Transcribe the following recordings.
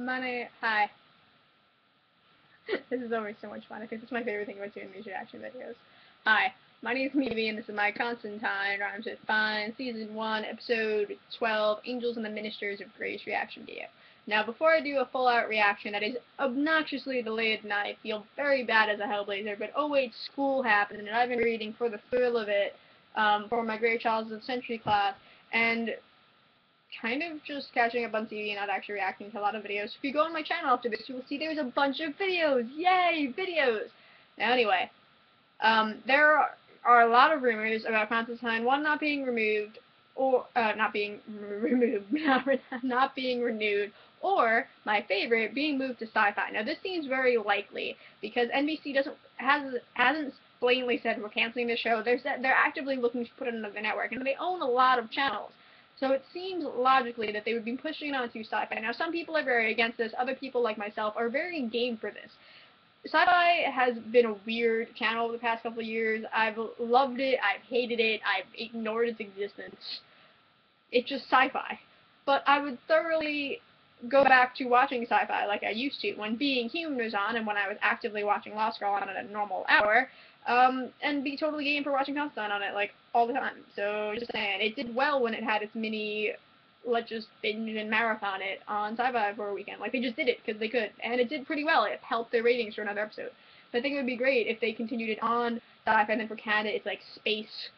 Hi. This is always so much fun. I think it's my favorite thing about doing these reaction videos. Hi, my name is Mimi, and this is my Constantine Rhymes with Fine, Season 1, Episode 12, Angels and the Ministers of Grace reaction video. Now, before I do a full-out reaction that is obnoxiously delayed, and I feel very bad as a Hellblazer, but oh wait, school happened, and I've been reading for the thrill of it, for my Great Trials of the Century class, and kind of just catching up on TV and not actually reacting to a lot of videos. If you go on my channel after this, you will see there's a bunch of videos. Yay, videos! Now, anyway, there are a lot of rumors about Constantine, one not being removed, or not being removed, not being renewed, or my favorite, being moved to SyFy. Now, this seems very likely because NBC hasn't blatantly said we're canceling the show. They're actively looking to put it on another network, and they own a lot of channels. So it seems logically that they would be pushing it onto SyFy. Now, some people are very against this. Other people, like myself, are very game for this. SyFy has been a weird channel over the past couple of years. I've loved it. I've hated it. I've ignored its existence. It's just sci-fi. But I would thoroughly go back to watching sci-fi like I used to when Being Human was on and when I was actively watching Lost Girl on at a normal hour, and be totally game for watching Constantine on it, like, all the time. So, just saying, it did well when it had its mini, let's just binge and marathon it on SyFy for a weekend. Like, they just did it because they could, and it did pretty well. It helped their ratings for another episode. But I think it would be great if they continued it on SyFy, and then for Canada, it's like Space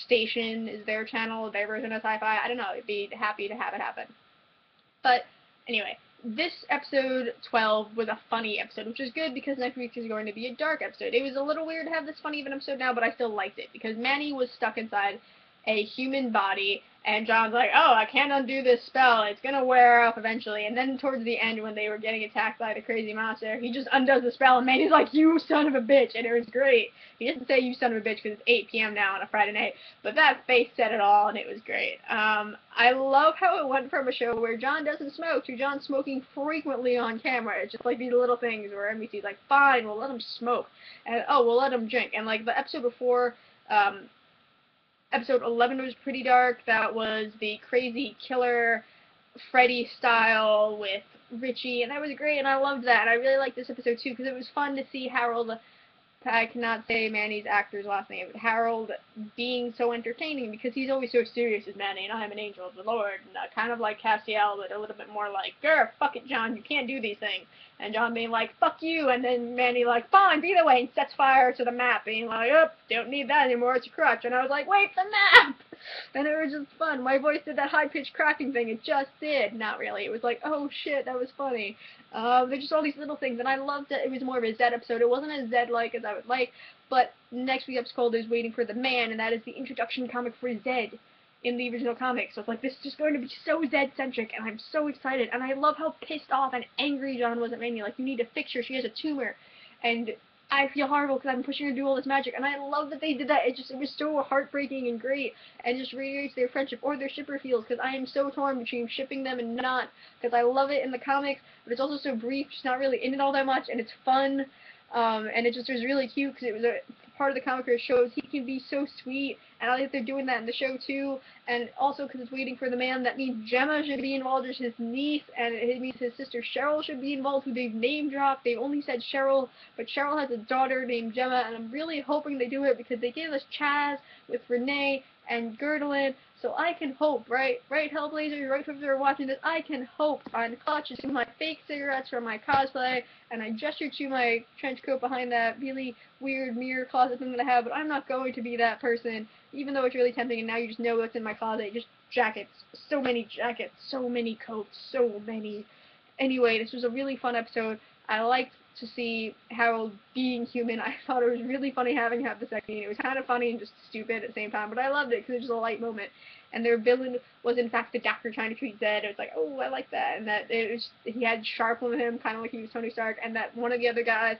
Station is their channel, their version of SyFy. I don't know, I'd be happy to have it happen. But anyway, this episode 12 was a funny episode, which is good because next week is going to be a dark episode. It was a little weird to have this funny of an episode now, but I still liked it because Manny was stuck inside a human body, and John's like, oh, I can't undo this spell, it's gonna wear off eventually, and then towards the end when they were getting attacked by the crazy monster, he just undoes the spell, and Manny's like, you son of a bitch, and it was great. He doesn't say you son of a bitch because it's 8 p.m. now on a Friday night, but that face said it all, and it was great. I love how it went from a show where John doesn't smoke to John smoking frequently on camera. It's just like these little things where NBC's like, fine, we'll let him smoke, and oh, we'll let him drink, and like the episode before, episode 11 was pretty dark. That was the crazy killer Freddy style with Richie, and that was great, and I loved that. And I really liked this episode too because it was fun to see Harold. I cannot say Manny's actor's last name, but Harold being so entertaining because he's always so serious as Manny, and I am an angel of the Lord, and kind of like Castiel, but a little bit more like, grr, fuck it, John, you can't do these things. And John being like, fuck you, and then Manny like, fine, be the way, and sets fire to the map, being like, oh, don't need that anymore, it's a crutch. And I was like, wait, the map! And it was just fun. My voice did that high-pitched cracking thing, it just did. Not really, it was like, oh shit, that was funny. There's just all these little things, and I loved that it was more of a Zed episode. It wasn't as Zed-like as I would like, but next week's episode is Waiting for the Man, and that is the introduction comic for Zed in the original comic. So it's like, this is just going to be so Zed-centric, and I'm so excited. And I love how pissed off and angry John was at Manny. Like, you need to fix her, she has a tumor. And I feel horrible because I'm pushing her to do all this magic, and I love that they did that. It was so heartbreaking and great, and just reiterates their friendship or their shipper feels, because I am so torn between shipping them and not, because I love it in the comics, but it's also so brief, she's not really in it all that much, and it's fun, and it just was really cute, because it was a part of the comic where it shows he can be so sweet, and I like they're doing that in the show too, and also because it's Waiting for the Man, that means Gemma should be involved as his niece, and it means his sister Cheryl should be involved, who they've name-dropped. They've only said Cheryl, but Cheryl has a daughter named Gemma, and I'm really hoping they do it because they gave us Chaz with Renee and Gerdelin, so I can hope, right, Hellblazers, right, if they're watching this, I can hope on Clutch to my fake cigarettes from my cosplay, and I gestured to my trench coat behind that really weird mirror closet thing that I have, but I'm not going to be that person, even though it's really tempting, and now you just know what's in my closet, just jackets, so many coats, so many. Anyway, this was a really fun episode. I liked to see Harold being human. I thought it was really funny having him have the sex scene. It was kind of funny and just stupid at the same time, but I loved it because it was just a light moment. And their villain was in fact the doctor trying to treat Zed. It was like, oh, I like that. And that it was, he had Sharp with him, kind of like he was Tony Stark. And that one of the other guys,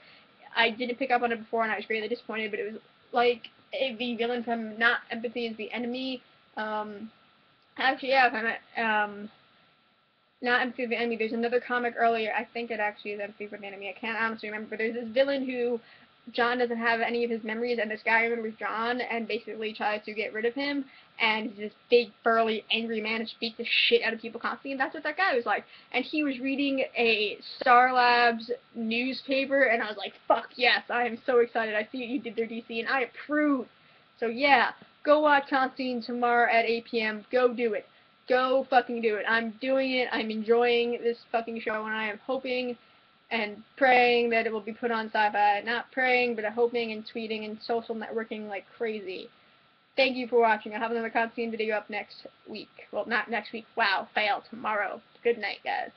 I didn't pick up on it before, and I was greatly disappointed. But it was like the villain from Not Empathy is the Enemy. Actually, yeah, Not Empathy for the Enemy. There's another comic earlier. I think it actually is Empathy for the Enemy. I can't honestly remember. But there's this villain who John doesn't have any of his memories, and this guy remembers John and basically tries to get rid of him. and he's this big, burly, angry man who beats the shit out of people constantly, and that's what that guy was like. And he was reading a Star Labs newspaper, and I was like, fuck yes, I am so excited. I see what you did there, DC, and I approve. So yeah, go watch Constantine tomorrow at 8 p.m. Go do it. Go fucking do it. I'm doing it. I'm enjoying this fucking show, and I am hoping and praying that it will be put on SyFy. Not praying, but hoping and tweeting and social networking like crazy. Thank you for watching. I'll have another Constantine video up next week. Well, not next week. Wow, fail. Tomorrow. Good night, guys.